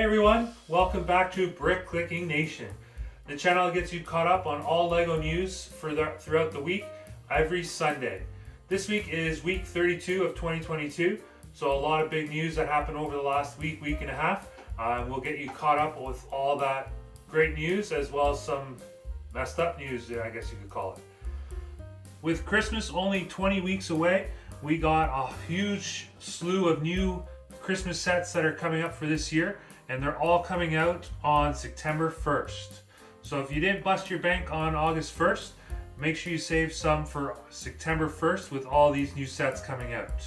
everyone, welcome back to Brick Clicking Nation. The channel gets you caught up on all LEGO news throughout the week, every Sunday. This week is week 32 of 2022, so a lot of big news that happened over the last week and a half. We'll get you caught up with all that great news as well as some messed up news, I guess you could call it. With Christmas only 20 weeks away, we got a huge slew of new Christmas sets that are coming up for this year, and they're all coming out on September 1st. So if you didn't bust your bank on August 1st, make sure you save some for September 1st with all these new sets coming out.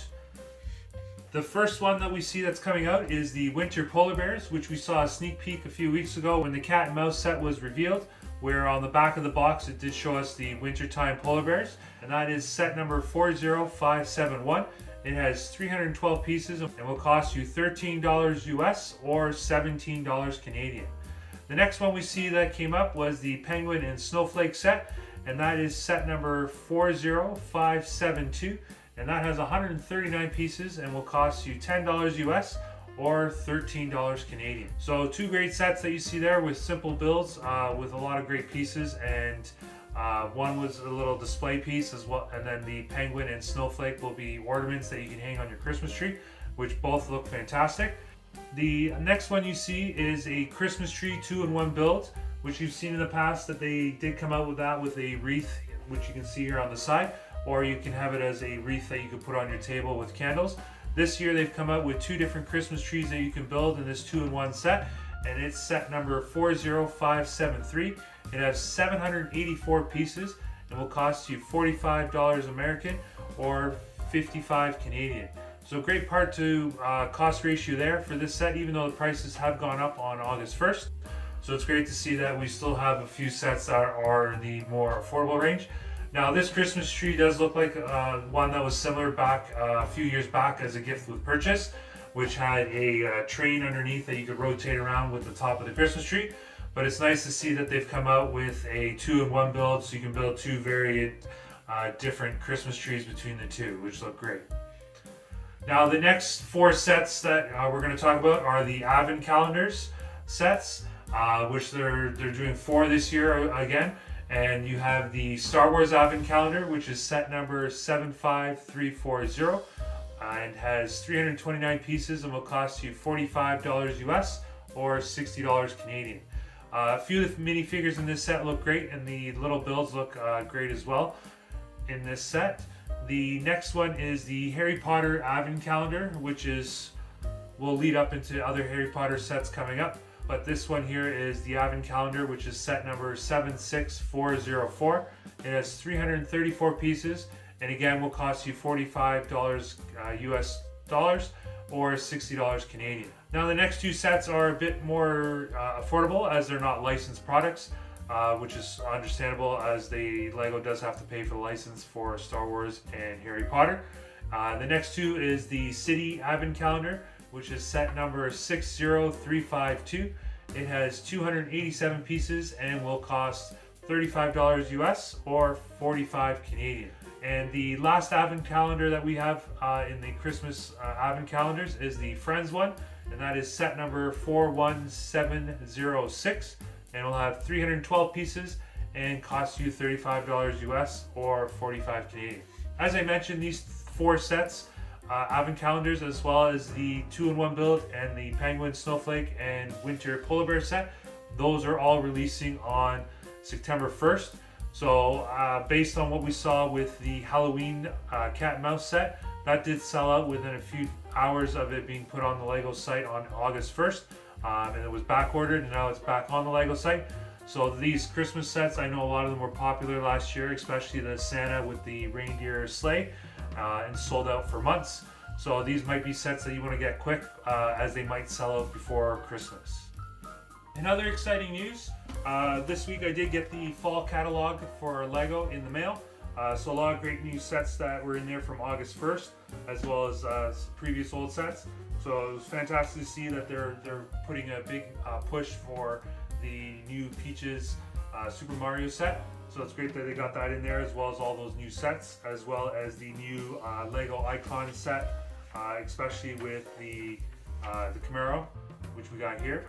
The first one that we see that's coming out is the Winter Polar Bears, which we saw a sneak peek a few weeks ago when the cat and mouse set was revealed, where on the back of the box it did show us the Wintertime Polar Bears, and that is set number 40571. It has 312 pieces and will cost you $13 US or $17 Canadian. The next one we see that came up was the Penguin and Snowflake set, and that is set number 40572, and that has 139 pieces and will cost you $10 US or $13 Canadian. So two great sets that you see there with simple builds with a lot of great pieces, and one was a little display piece as well, and then the Penguin and Snowflake will be ornaments that you can hang on your Christmas tree, which both look fantastic. The next one you see is a Christmas tree 2-in-1 build, which you've seen in the past that they did come out with that with a wreath, which you can see here on the side, or you can have it as a wreath that you can put on your table with candles. This year they've come out with two different Christmas trees that you can build in this 2-in-1 set, and it's set number 40573. It has 784 pieces and will cost you $45 American or $55 Canadian. So great part to cost ratio there for this set, even though the prices have gone up on August 1st. So it's great to see that we still have a few sets that are in the more affordable range. Now this Christmas tree does look like one that was similar back a few years back as a gift with purchase, which had a train underneath that you could rotate around with the top of the Christmas tree. But it's nice to see that they've come out with a 2-in-1 build, so you can build two very different Christmas trees between the two, which look great. Now the next four sets that we're going to talk about are the Advent calendars sets, which they're doing 4 this year again. And you have the Star Wars Advent calendar, which is set number 75340, and has 329 pieces and will cost you $45 US or $60 Canadian. A few of the minifigures in this set look great, and the little builds look great as well in this set. The next one is the Harry Potter Advent calendar, which will lead up into other Harry Potter sets coming up. But this one here is the Advent calendar, which is set number 76404. It has 334 pieces, and again will cost you $45 US dollars or $60 Canadian. Now the next two sets are a bit more affordable, as they're not licensed products, which is understandable, as LEGO does have to pay for the license for Star Wars and Harry Potter. The next two is the City Advent calendar, which is set number 60352. It has 287 pieces and will cost $35 US or $45 Canadian. And the last Advent calendar that we have in the Christmas Advent calendars is the Friends one, and that is set number 41706, and it will have 312 pieces and cost you $35 US or $45 Canadian. As I mentioned, these 4 sets, Advent calendars, as well as the 2-in-1 build and the Penguin, Snowflake, and Winter Polar Bear set, those are all releasing on September 1st. So based on what we saw with the Halloween cat and mouse set, that did sell out within a few hours of it being put on the LEGO site on August 1st, and it was back ordered, and now it's back on the LEGO site. So these Christmas sets, I know a lot of them were popular last year, especially the Santa with the reindeer sleigh, and sold out for months. So these might be sets that you want to get quick, as they might sell out before Christmas. In other exciting news, this week I did get the fall catalog for LEGO in the mail. So a lot of great new sets that were in there from August 1st, as well as previous old sets. So it was fantastic to see that they're putting a big push for the new Peaches Super Mario set. So it's great that they got that in there, as well as all those new sets, as well as the new LEGO Icon set, especially with the Camaro. which we got here.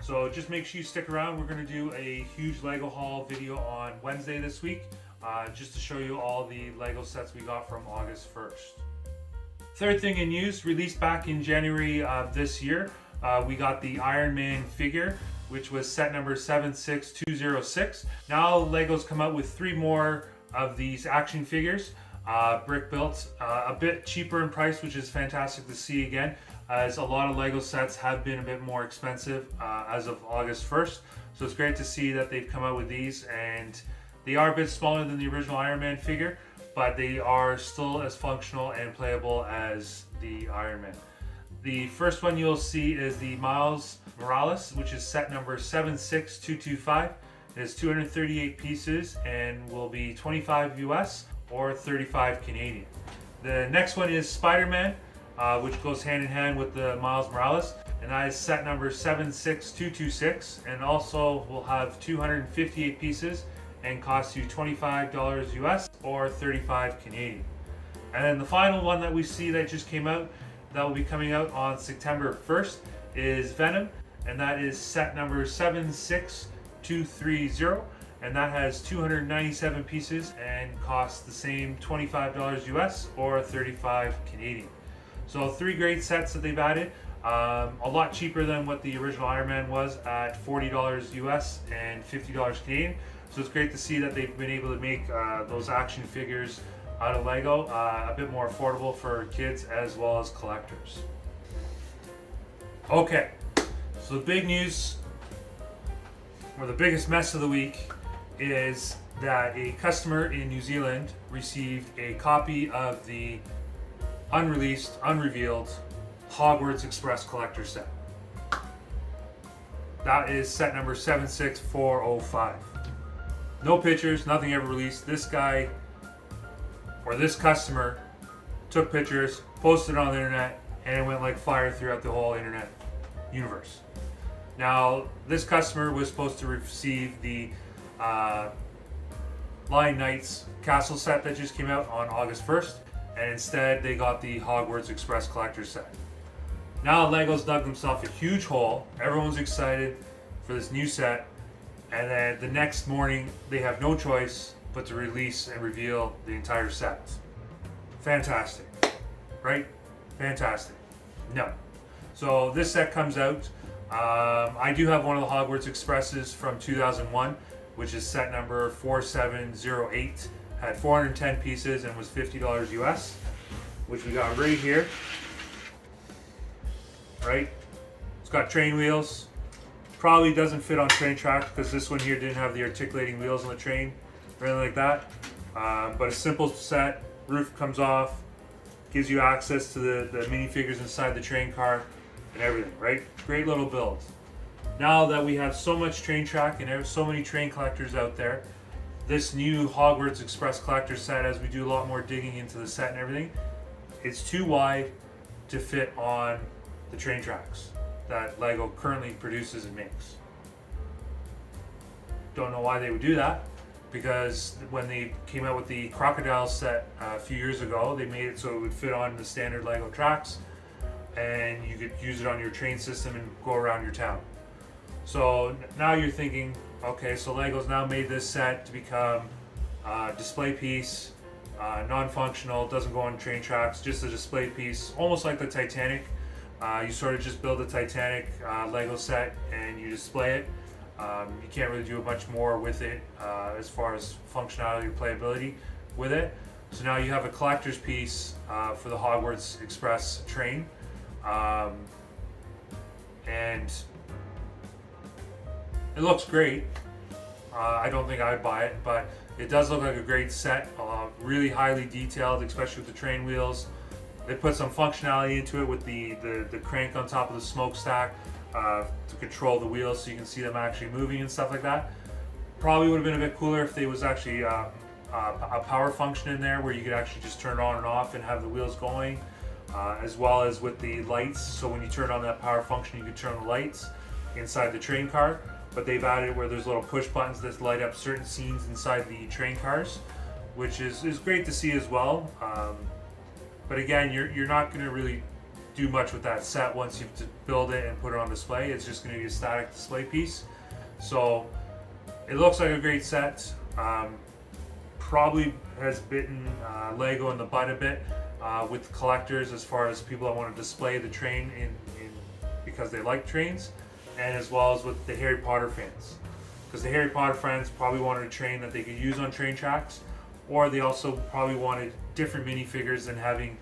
So just make sure you stick around. We're going to do a huge Lego haul video on Wednesday this week, just to show you all the Lego sets we got from August 1st. Third thing in news, released back in January of this year, we got the Iron Man figure, which was set number 76206. Now Lego's come out with 3 more of these action figures, brick built, a bit cheaper in price, which is fantastic to see again, as a lot of Lego sets have been a bit more expensive as of August 1st. So it's great to see that they've come out with these, and they are a bit smaller than the original Iron Man figure, but they are still as functional and playable as the Iron Man. The first one you'll see is the Miles Morales, which is set number 76225. It has 238 pieces and will be 25 US or 35 Canadian. The next one is Spider-Man, which goes hand in hand with the Miles Morales, and that is set number 76226, and also will have 258 pieces and cost you $25 US or 35 Canadian. And then the final one that we see that just came out, that will be coming out on September 1st, is Venom, and that is set number 76230, and that has 297 pieces and costs the same $25 US or 35 Canadian. So 3 great sets that they've added, a lot cheaper than what the original Iron Man was at $40 US and $50 Canadian. So it's great to see that they've been able to make those action figures out of Lego a bit more affordable for kids as well as collectors. Okay, so the big news, or the biggest mess of the week, is that a customer in New Zealand received a copy of the unreleased, unrevealed Hogwarts Express collector set. That is set number 76405. No pictures, nothing ever released. This guy, or this customer, took pictures, posted it on the internet, and it went like fire throughout the whole internet universe. Now, this customer was supposed to receive the Lion Knights castle set that just came out on August 1st, and instead they got the Hogwarts Express collector set. Now Lego's dug themselves a huge hole. Everyone's excited for this new set, and then the next morning they have no choice but to release and reveal the entire set. Fantastic, right? Fantastic. No. So this set comes out. I do have one of the Hogwarts Expresses from 2001, which is set number 4708. Had 410 pieces and was $50 US, which we got right here. Right? It's got train wheels. Probably doesn't fit on train tracks because this one here didn't have the articulating wheels on the train or anything like that. But a simple set. Roof comes off, gives you access to the minifigures inside the train car and everything, right? Great little build. Now that we have so much train track and so many train collectors out there, this new Hogwarts Express collector set, as we do a lot more digging into the set and everything, it's too wide to fit on the train tracks that Lego currently produces and makes. Don't know why they would do that, because when they came out with the crocodile set a few years ago, they made it so it would fit on the standard Lego tracks, and you could use it on your train system and go around your town. So now you're thinking, okay, so Lego's now made this set to become a display piece, non-functional, doesn't go on train tracks, just a display piece, almost like the Titanic. You sort of just build a Titanic Lego set and you display it. You can't really do much more with it as far as functionality or playability with it. So now you have a collector's piece for the Hogwarts Express train. And it looks great. I don't think I'd buy it, but it does look like a great set, really highly detailed, especially with the train wheels. They put some functionality into it with the crank on top of the smokestack to control the wheels so you can see them actually moving and stuff like that. Probably would have been a bit cooler if there was actually a power function in there where you could actually just turn it on and off and have the wheels going, as well as with the lights. So when you turn on that power function, you can turn the lights inside the train car. But they've added where there's little push buttons that light up certain scenes inside the train cars, which is great to see as well. But again, you're not going to really do much with that set once you build it and put it on display. It's just going to be a static display piece. So it looks like a great set. Probably has bitten Lego in the butt a bit with collectors, as far as people that want to display the train in because they like trains, and as well as with the Harry Potter fans, because the Harry Potter fans probably wanted a train that they could use on train tracks, or they also probably wanted different minifigures than having,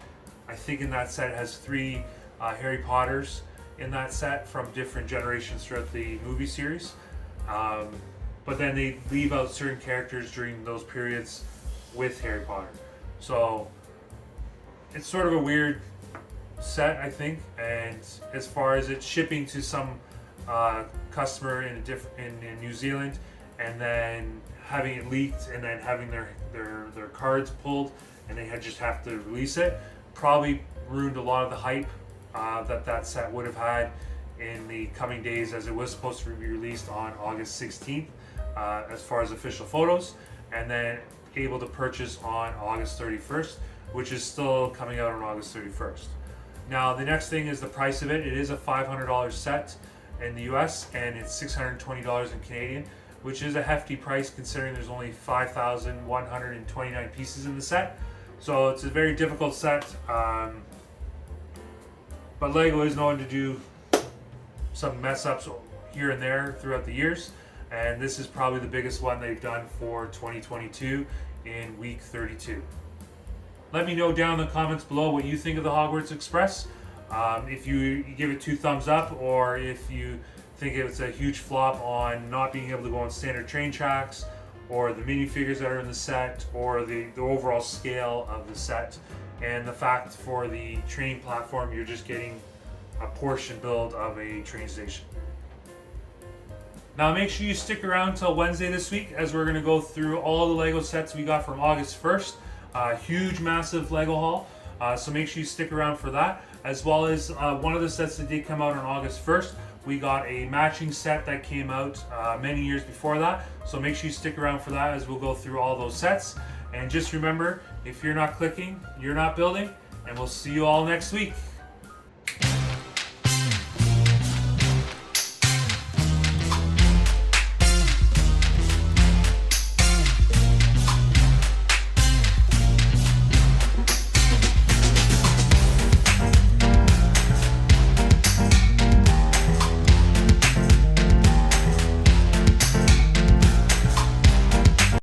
I think in that set it has 3 Harry Potters in that set from different generations throughout the movie series. But then they leave out certain characters during those periods with Harry Potter. So it's sort of a weird set, I think. And as far as it shipping to some customer in New Zealand, and then having it leaked, and then having their cards pulled, and they just have to release it, probably ruined a lot of the hype that set would have had in the coming days, as it was supposed to be released on August 16th as far as official photos, and then able to purchase on August 31st, which is still coming out on August 31st. Now the next thing is the price of it. It is a $500 set in the US, and it's $620 in Canadian, which is a hefty price considering there's only 5,129 pieces in the set. So it's a very difficult set, but Lego is known to do some mess ups here and there throughout the years, and this is probably the biggest one they've done for 2022 in week 32. Let me know down in the comments below what you think of the Hogwarts Express. If you give it 2 thumbs up, or if you think it's a huge flop on not being able to go on standard train tracks, or the minifigures that are in the set, or the overall scale of the set, and the fact for the train platform you're just getting a portion build of a train station. Now make sure you stick around till Wednesday this week, as we're going to go through all the Lego sets we got from August 1st. Huge, massive Lego haul. So make sure you stick around for that, as well as one of the sets that did come out on August 1st. We got a matching set that came out many years before that. So make sure you stick around for that, as we'll go through all those sets. And just remember, if you're not clicking, you're not building, and we'll see you all next week.